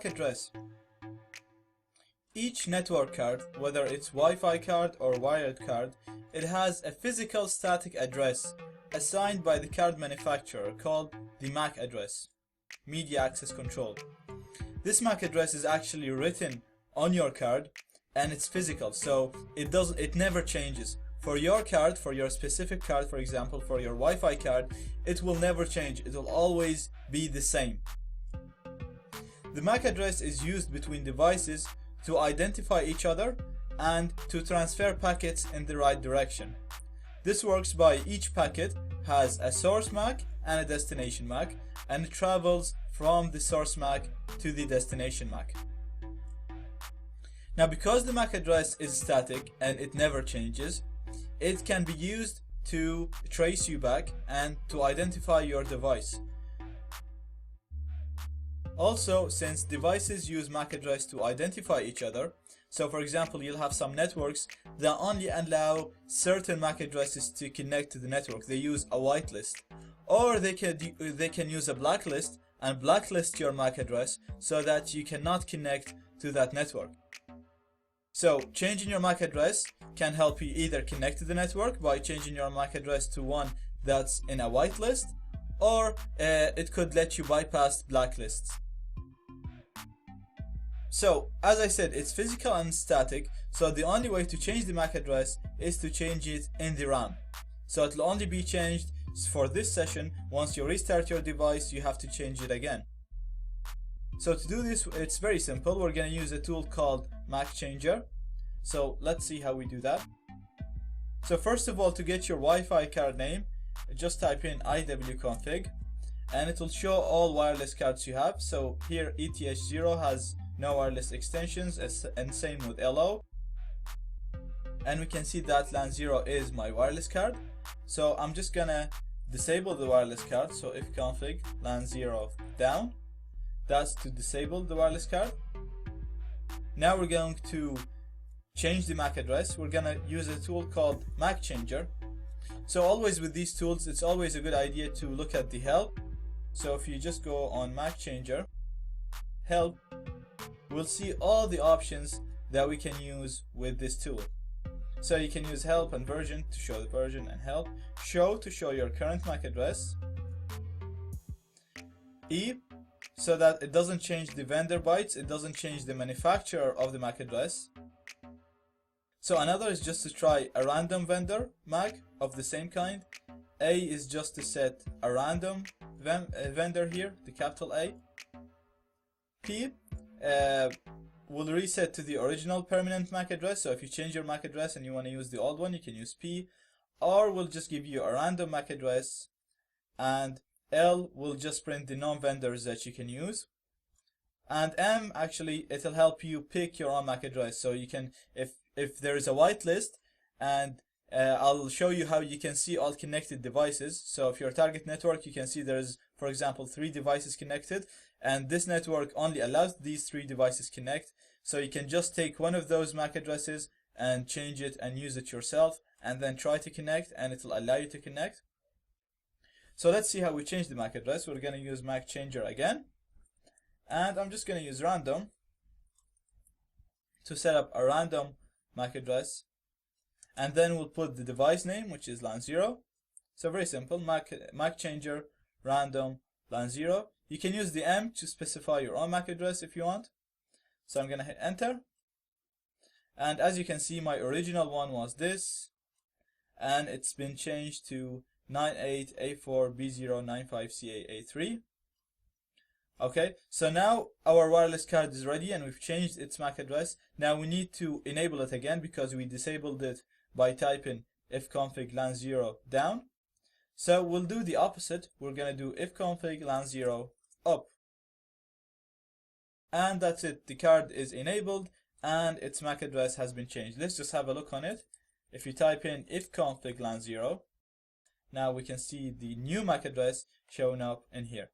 MAC address. Each network card, whether it's Wi-Fi card or wired card, it has a physical static address assigned by the card manufacturer called the MAC address, Media Access Control. This MAC address is actually written on your card and it's physical, so it never changes. For your card, for your specific card, for example, for your Wi-Fi card, it will never change. It will always be the same. The MAC address is used between devices to identify each other and to transfer packets in the right direction. This works by each packet has a source MAC and a destination MAC, and it travels from the source MAC to the destination MAC. Now, because the MAC address is static and it never changes, it can be used to trace you back and to identify your device. Also, since devices use MAC address to identify each other, so for example, you'll have some networks that only allow certain MAC addresses to connect to the network. They use a whitelist, or they can use a blacklist and blacklist your MAC address so that you cannot connect to that network. So changing your MAC address can help you either connect to the network by changing your MAC address to one that's in a whitelist, or it could let you bypass blacklists. So, as I said, it's physical and static, so the only way to change the MAC address is to change it in the RAM. So it will only be changed for this session. Once you restart your device, you have to change it again. So to do this, it's very simple. We're going to use a tool called MAC Changer. So let's see how we do that. So first of all, to get your Wi-Fi card name, just type in iwconfig, and it will show all wireless cards you have. So here ETH0 has no wireless extensions, and same with LO. And we can see that LAN 0 is my wireless card. So I'm just gonna disable the wireless card. So if config LAN 0 down, that's to disable the wireless card. Now we're going to change the MAC address. We're gonna use a tool called MAC Changer. So always with these tools, it's always a good idea to look at the help. So if you just go on MAC Changer, help, we'll see all the options that we can use with this tool. So you can use help and version to show the version, and help, show to show your current MAC address, E, so that it doesn't change the vendor bytes, it doesn't change the manufacturer of the MAC address. So another is just to try a random vendor MAC of the same kind. A is just to set a random vendor here, the capital A. P will reset to the original permanent MAC address. So if you change your MAC address and you want to use the old one, you can use P. Or will just give you a random MAC address, and L will just print the non-vendors that you can use. And M, actually, it'll help you pick your own MAC address. So you can, if there is a whitelist, and I'll show you how you can see all connected devices. So if your target network, you can see there's, for example, 3 devices connected, and this network only allows these 3 devices connect. So you can just take one of those MAC addresses and change it and use it yourself, and then try to connect, and it will allow you to connect. So let's see how we change the MAC address. We're going to use MAC Changer again, and I'm just going to use random to set up a random MAC address, and then we'll put the device name, which is LAN 0. So very simple, MAC Changer random LAN 0. You can use the M to specify your own MAC address if you want. So I'm going to hit enter, and as you can see, my original one was this, and it's been changed to 98A4B095CAA3. Okay, so now our wireless card is ready and we've changed its MAC address. Now we need to enable it again because we disabled it by typing ifconfig LAN 0 down. So we'll do the opposite. We're going to do ifconfig LAN 0 up. And that's it. The card is enabled and its MAC address has been changed. Let's just have a look on it. If you type in ifconfig LAN 0, now we can see the new MAC address showing up in here.